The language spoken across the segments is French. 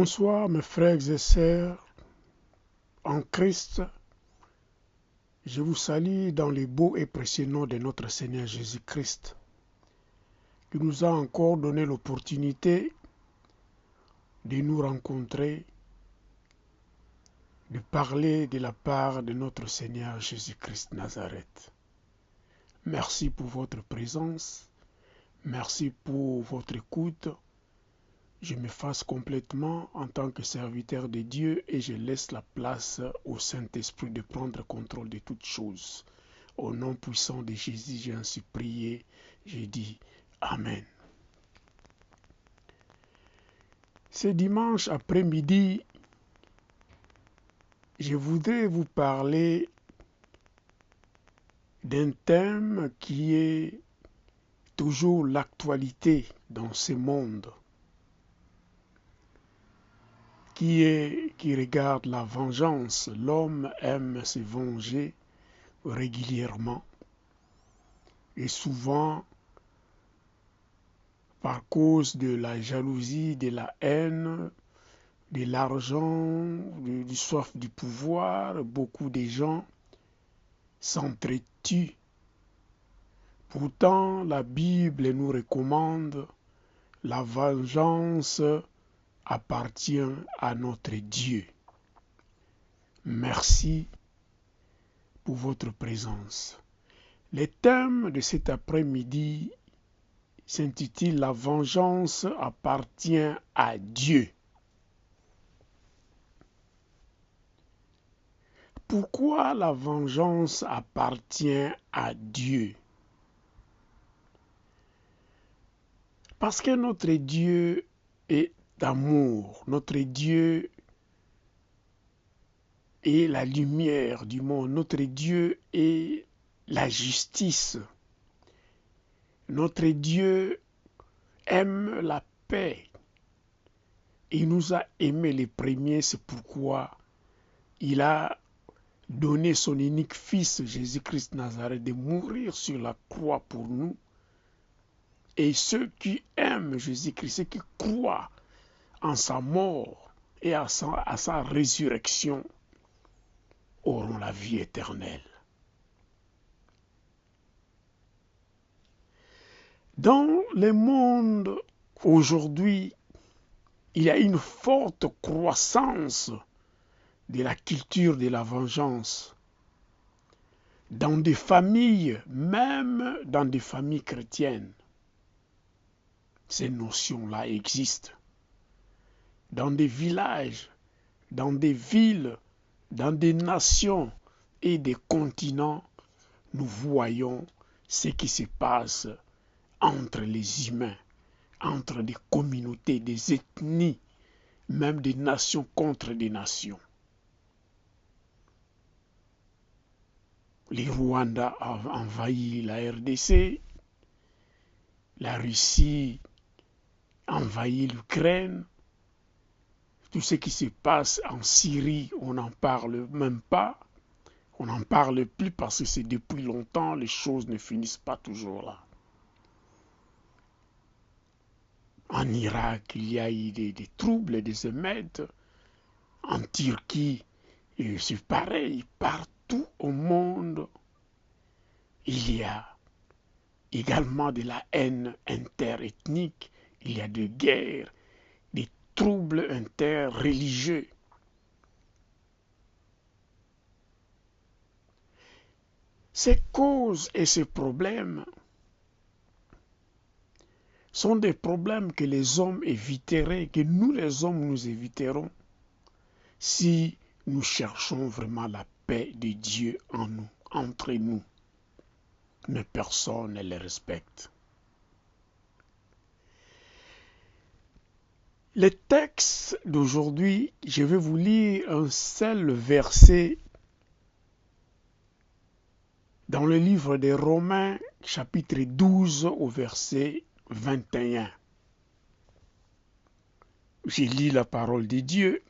Bonsoir mes frères et sœurs en Christ. Je vous salue dans le beau et précieux nom de notre Seigneur Jésus-Christ, qui nous a encore donné l'opportunité de nous rencontrer, de parler de la part de notre Seigneur Jésus-Christ Nazareth. Merci pour votre présence, merci pour votre écoute. Je m'efface complètement en tant que serviteur de Dieu et je laisse la place au Saint-Esprit de prendre contrôle de toutes choses. Au nom puissant de Jésus, j'ai ainsi prié, j'ai dit Amen. Ce dimanche après-midi, je voudrais vous parler d'un thème qui est toujours l'actualité dans ce monde, qui regarde la vengeance. L'homme aime se venger régulièrement et souvent par cause de la jalousie, de la haine, de l'argent, du soif du pouvoir, beaucoup de gens s'entretuent. Pourtant, la Bible nous recommande la vengeance appartient à notre Dieu. Merci pour votre présence. Le thème de cet après-midi s'intitule « La vengeance appartient à Dieu ». Pourquoi la vengeance appartient à Dieu? Parce que notre Dieu est d'amour, notre Dieu est la lumière du monde, notre Dieu est la justice. Notre Dieu aime la paix. Il nous a aimés les premiers, c'est pourquoi il a donné son unique fils, Jésus-Christ Nazareth, de mourir sur la croix pour nous. Et ceux qui aiment Jésus-Christ, ceux qui croient en sa mort et à sa résurrection, auront la vie éternelle. Dans le monde aujourd'hui, il y a une forte croissance de la culture de la vengeance. Dans des familles, même dans des familles chrétiennes, ces notions-là existent. Dans des villages, dans des villes, dans des nations et des continents, nous voyons ce qui se passe entre les humains, entre des communautés, des ethnies, même des nations contre des nations. Le Rwanda a envahi la RDC, la Russie a envahi l'Ukraine, tout ce qui se passe en Syrie, on n'en parle même pas, on n'en parle plus parce que c'est depuis longtemps, les choses ne finissent pas toujours là. En Irak, il y a eu des troubles, des émeutes. En Turquie, c'est pareil. Partout au monde, il y a également de la haine interethnique. Il y a des guerres, des troubles interreligieux. Ces causes et ces problèmes sont des problèmes que les hommes éviteraient, que nous les hommes nous éviterons si nous cherchons vraiment la paix de Dieu en nous, entre nous. Mais personne ne les respecte. Le texte d'aujourd'hui, je vais vous lire un seul verset dans le livre des Romains, chapitre 12, au verset 21. Je lis la parole de Dieu.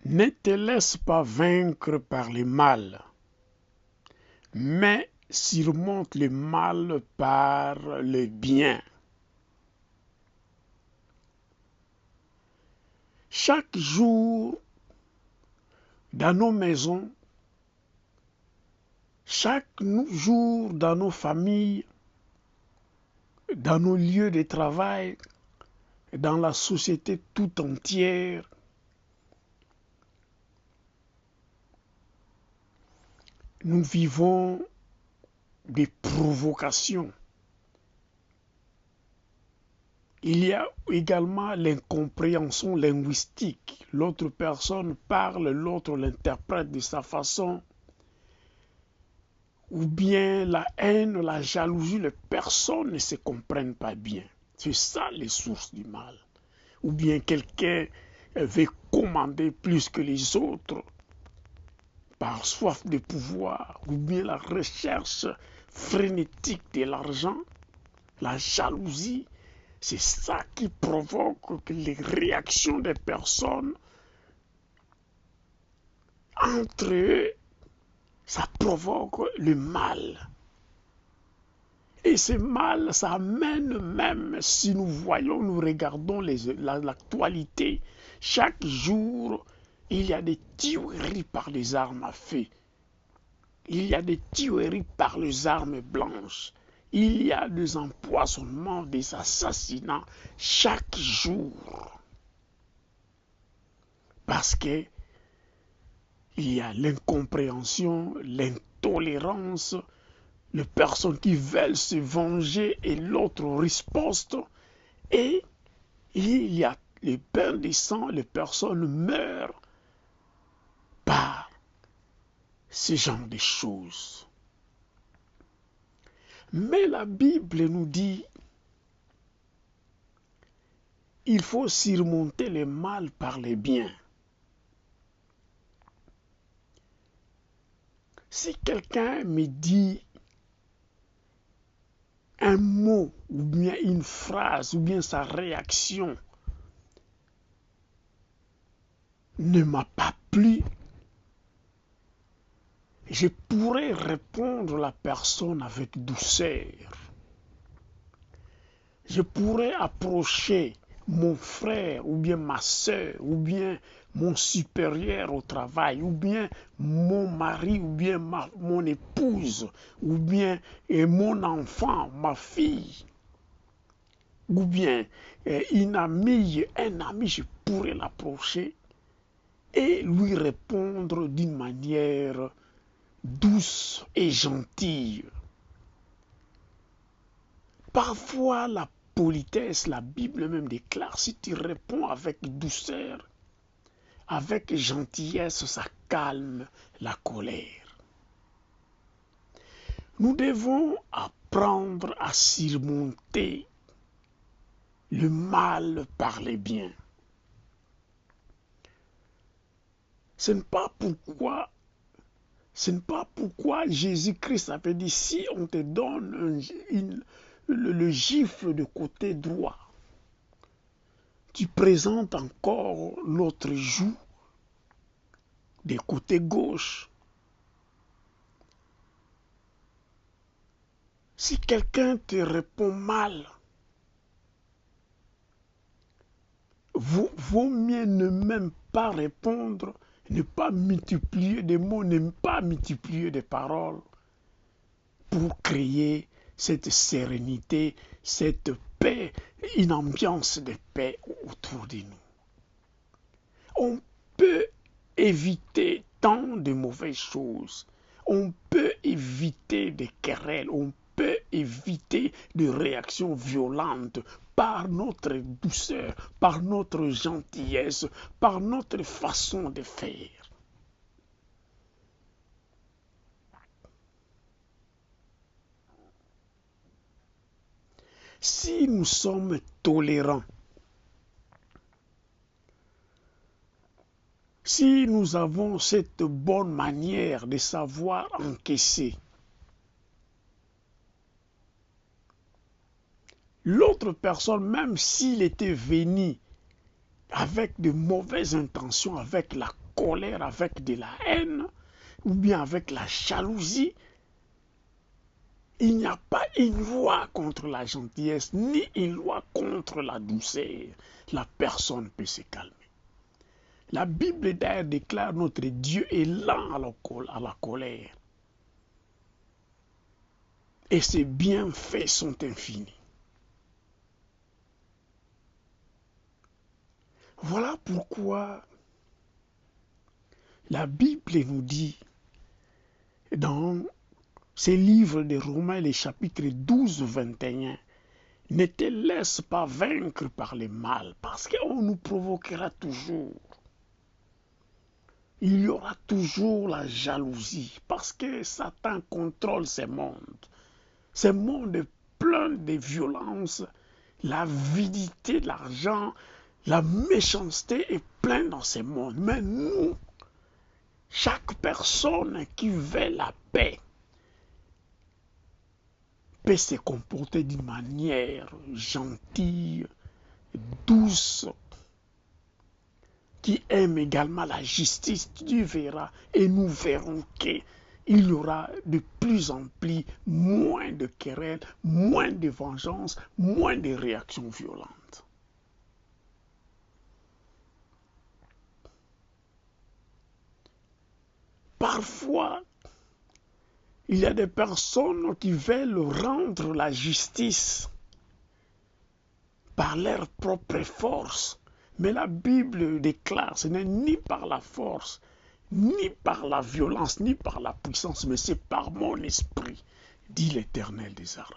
Ne te laisse pas vaincre par le mal, mais surmonte le mal par le bien. Chaque jour, dans nos maisons, chaque jour dans nos familles, dans nos lieux de travail, dans la société tout entière, nous vivons des provocations. Il y a également l'incompréhension linguistique. L'autre personne parle, l'autre l'interprète de sa façon. Ou bien la haine, la jalousie, les personnes ne se comprennent pas bien. C'est ça les sources du mal. Ou bien quelqu'un veut commander plus que les autres par soif de pouvoir, ou bien la recherche frénétique de l'argent, la jalousie. C'est ça qui provoque les réactions des personnes entre eux. Ça provoque le mal. Et ce mal, ça amène même, si nous voyons, nous regardons l'actualité, chaque jour, il y a des tueries par les armes à feu. Il y a des tueries par les armes blanches. Il y a des empoisonnements, des assassinats chaque jour. Parce que il y a l'incompréhension, l'intolérance, les personnes qui veulent se venger et l'autre riposte. Et il y a les bains de sang, les personnes meurent par ce genre de choses. Mais la Bible nous dit il faut surmonter le mal par le bien. Si quelqu'un me dit un mot ou bien une phrase ou bien sa réaction ne m'a pas plu, je pourrais répondre à la personne avec douceur. Je pourrais approcher mon frère ou bien ma soeur ou bien mon supérieur au travail ou bien mon mari ou bien mon épouse ou bien mon enfant, ma fille ou bien une amie, un ami, je pourrais l'approcher et lui répondre d'une manière douce et gentille. Parfois, la politesse, la Bible même déclare, si tu réponds avec douceur, avec gentillesse, ça calme la colère. Nous devons apprendre à surmonter le mal par le bien. Ce n'est pas pourquoi Jésus-Christ avait dit, si on te donne le gifle de côté droit, tu présentes encore l'autre joue du côté gauche. Si quelqu'un te répond mal, vaut mieux ne même pas répondre, ne pas multiplier des mots, ne pas multiplier des paroles pour créer cette sérénité, cette paix, une ambiance de paix autour de nous. On peut éviter tant de mauvaises choses. On peut éviter des querelles. On peut éviter des réactions violentes par notre douceur, par notre gentillesse, par notre façon de faire. Si nous sommes tolérants, si nous avons cette bonne manière de savoir encaisser, l'autre personne, même s'il était venu avec de mauvaises intentions, avec la colère, avec de la haine, ou bien avec la jalousie, il n'y a pas une loi contre la gentillesse, ni une loi contre la douceur. La personne peut se calmer. La Bible d'ailleurs déclare notre Dieu est lent à la colère. Et ses bienfaits sont infinis. Voilà pourquoi la Bible nous dit dans ces livres de Romains, les chapitres 12, 21, ne te laisse pas vaincre par le mal, parce qu'on nous provoquera toujours. Il y aura toujours la jalousie, parce que Satan contrôle ce monde. Ce monde est plein de violence, l'avidité de l'argent, la méchanceté est pleine dans ce monde. Mais nous, chaque personne qui veut la paix, peut se comporter d'une manière gentille, douce, qui aime également la justice. Dieu verra et nous verrons qu'il y aura de plus en plus moins de querelles, moins de vengeance, moins de réactions violentes. Parfois, il y a des personnes qui veulent rendre la justice par leur propre force. Mais la Bible déclare, ce n'est ni par la force, ni par la violence, ni par la puissance, mais c'est par mon esprit, dit l'Éternel des armées.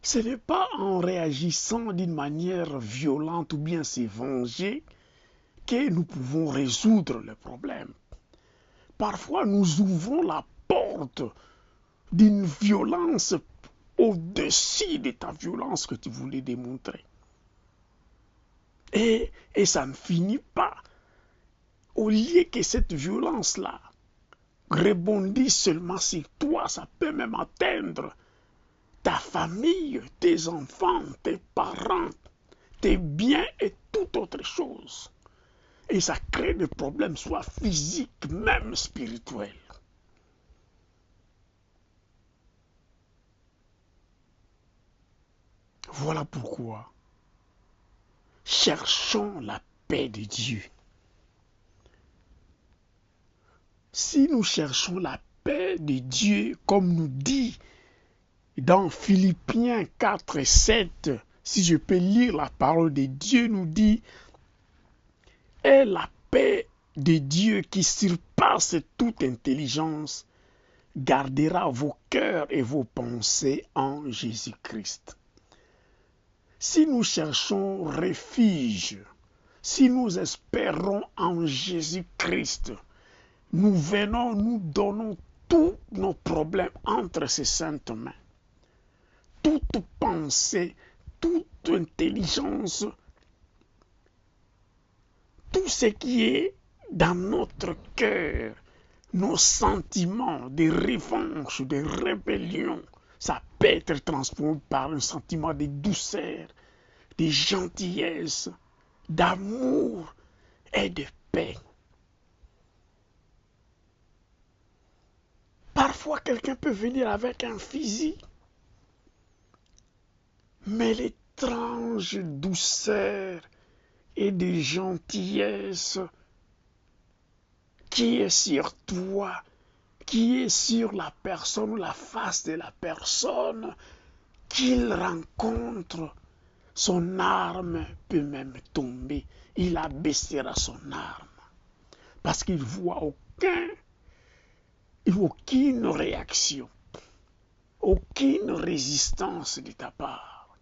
Ce n'est pas en réagissant d'une manière violente ou bien se venger que nous pouvons résoudre le problème. Parfois, nous ouvrons la porte d'une violence au-dessus de ta violence que tu voulais démontrer. Et ça ne finit pas. Au lieu que cette violence-là rebondisse seulement sur toi, ça peut même atteindre ta famille, tes enfants, tes parents, tes biens et toute autre chose. Et ça crée des problèmes, soit physiques, même spirituels. Voilà pourquoi cherchons la paix de Dieu. Si nous cherchons la paix de Dieu, comme nous dit dans Philippiens 4 et 7, si je peux lire la parole de Dieu, nous dit « Et la paix de Dieu qui surpasse toute intelligence gardera vos cœurs et vos pensées en Jésus-Christ. » Si nous cherchons refuge, si nous espérons en Jésus-Christ, nous venons, nous donnons tous nos problèmes entre ses saintes mains. Toute pensée, toute intelligence, tout ce qui est dans notre cœur, nos sentiments de revanche, de rébellion, ça peut être transformé par un sentiment de douceur, de gentillesse, d'amour et de paix. Parfois, quelqu'un peut venir avec un fusil, mais l'étrange douceur et de gentillesse qui est sur toi, qui est sur la personne ou la face de la personne qu'il rencontre, son arme peut même tomber. Il abaissera son arme parce qu'il ne voit aucune réaction, aucune résistance de ta part.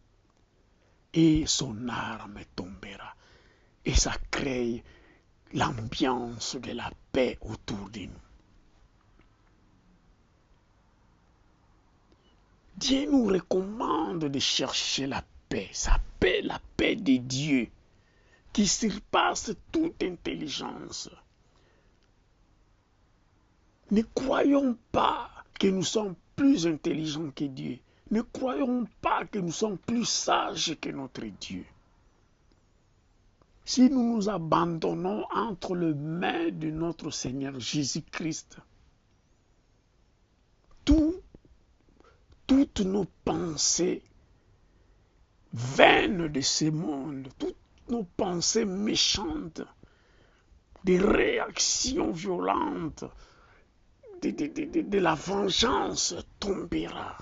Et son arme tombera. Et ça crée l'ambiance de la paix autour de nous. Dieu nous recommande de chercher la paix, sa paix, la paix de Dieu, qui surpasse toute intelligence. Ne croyons pas que nous sommes plus intelligents que Dieu. Ne croyons pas que nous sommes plus sages que notre Dieu. Si nous nous abandonnons entre les mains de notre Seigneur Jésus-Christ, toutes nos pensées vaines de ce monde, toutes nos pensées méchantes, des réactions violentes, de la vengeance tombera.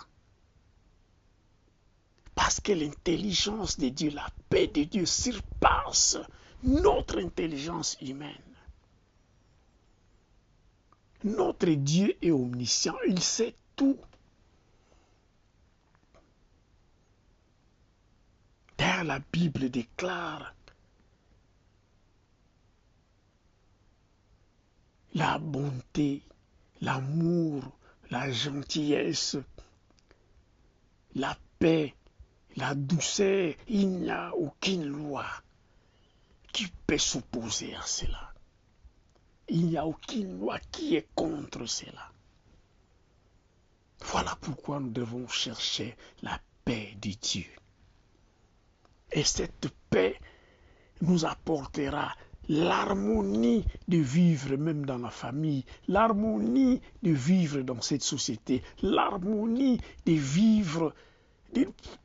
Parce que l'intelligence de Dieu, la paix de Dieu surpasse notre intelligence humaine. Notre Dieu est omniscient, il sait tout. D'ailleurs, la Bible déclare la bonté, l'amour, la gentillesse, la paix, la douceur. Il n'y a aucune loi qui peut s'opposer à cela. Il n'y a aucune loi qui est contre cela. Voilà pourquoi nous devons chercher la paix de Dieu. Et cette paix nous apportera l'harmonie de vivre même dans la famille, l'harmonie de vivre dans cette société, l'harmonie de vivre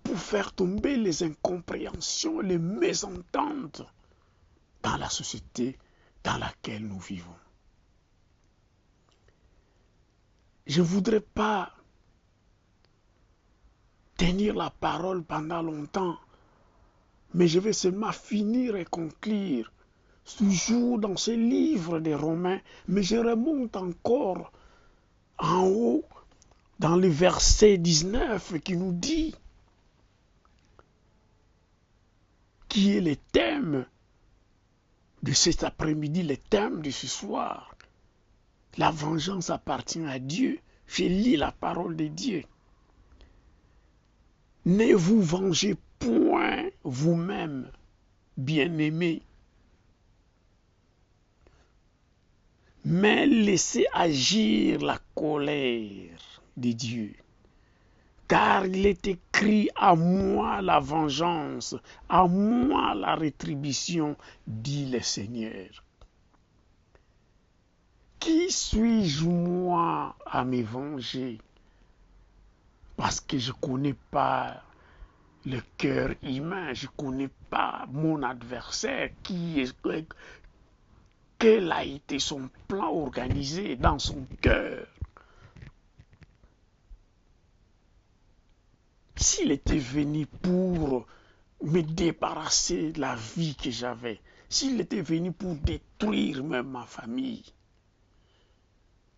pour faire tomber les incompréhensions, les mésententes dans la société dans laquelle nous vivons. Je ne voudrais pas tenir la parole pendant longtemps, mais je vais seulement finir et conclure toujours dans ce livre des Romains, mais je remonte encore en haut dans le verset 19 qui nous dit, qui est le thème de cet après-midi, le thème de ce soir. La vengeance appartient à Dieu. Je lis la parole de Dieu. Ne vous vengez point vous-même, bien-aimés, mais laissez agir la colère de Dieu. Car il est écrit, à moi la vengeance, à moi la rétribution, dit le Seigneur. Qui suis-je moi à me venger? Parce que je ne connais pas le cœur humain, je ne connais pas mon adversaire, quel a été son plan organisé dans son cœur. S'il était venu pour me débarrasser de la vie que j'avais, s'il était venu pour détruire même ma famille,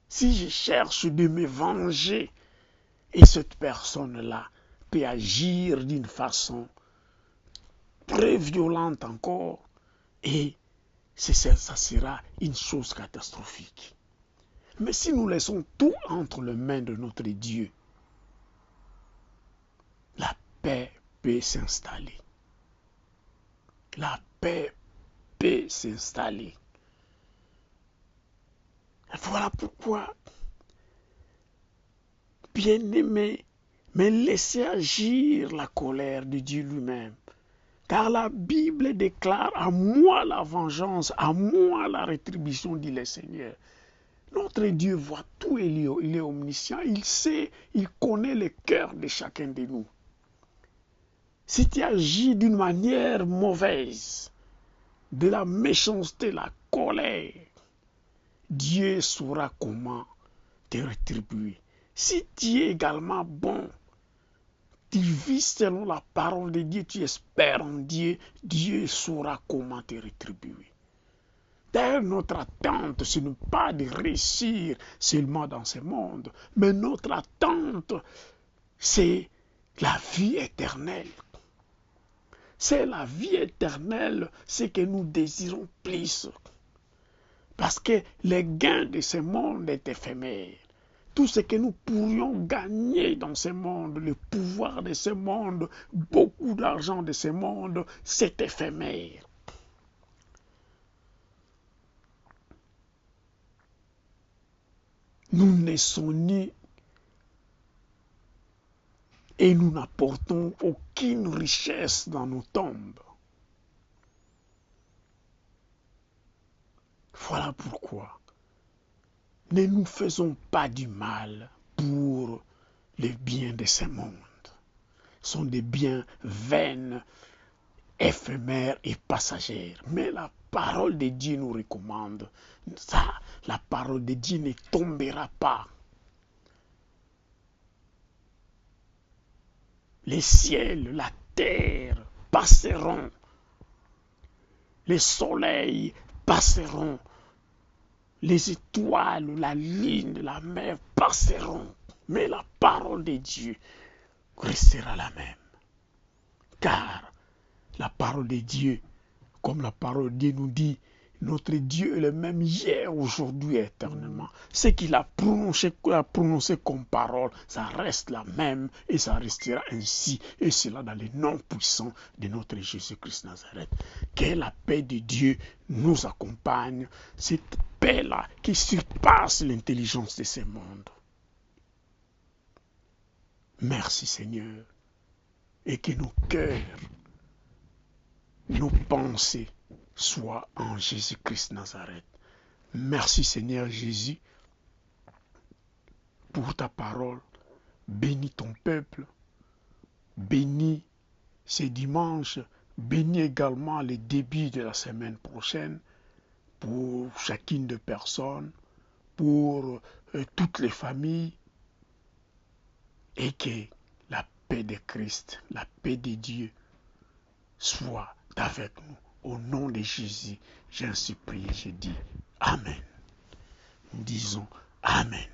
si je cherche de me venger, et cette personne-là peut agir d'une façon très violente encore, et ça sera une chose catastrophique. Mais si nous laissons tout entre les mains de notre Dieu, la paix peut s'installer. La paix peut s'installer. Voilà pourquoi, bien-aimés, mais laissez agir la colère de Dieu lui-même. Car la Bible déclare, à moi la vengeance, à moi la rétribution, dit le Seigneur. Notre Dieu voit tout, il est omniscient, il sait, il connaît le cœur de chacun de nous. Si tu agis d'une manière mauvaise, de la méchanceté, la colère, Dieu saura comment te rétribuer. Si tu es également bon, tu vis selon la parole de Dieu, tu espères en Dieu, Dieu saura comment te rétribuer. D'ailleurs, notre attente, ce n'est pas de réussir seulement dans ce monde, mais notre attente, c'est la vie éternelle. C'est la vie éternelle, ce que nous désirons plus. Parce que les gains de ce monde est éphémère. Tout ce que nous pourrions gagner dans ce monde, le pouvoir de ce monde, beaucoup d'argent de ce monde, c'est éphémère. Nous naissons nus et nous n'apportons aucune richesse dans nos tombes. Voilà pourquoi ne nous faisons pas du mal pour le bien de ce monde. sont des biens vains, éphémères et passagères. Mais la parole de Dieu nous recommande ça. La parole de Dieu ne tombera pas. Les ciels, la terre passeront. Les soleils passeront. Les étoiles, la lune, la mer passeront. Mais la parole de Dieu restera la même. Car la parole de Dieu, comme la parole de Dieu nous dit, notre Dieu est le même hier, aujourd'hui et éternellement. Ce qu'il a prononcé comme parole, ça reste la même et ça restera ainsi. Et cela dans le nom puissant de notre Jésus-Christ Nazareth. Que la paix de Dieu nous accompagne. Cette paix-là qui surpasse l'intelligence de ce monde. Merci Seigneur. Et que nos cœurs, nos pensées soient en Jésus-Christ Nazareth. Merci Seigneur Jésus pour ta parole. Bénis ton peuple. Bénis ce dimanche. Bénis également les débuts de la semaine prochaine pour chacune des personnes, pour toutes les familles. Et que la paix de Christ, la paix de Dieu soit avec nous. Au nom de Jésus, j'ai ainsi prié, j'ai dit Amen. Nous disons Amen.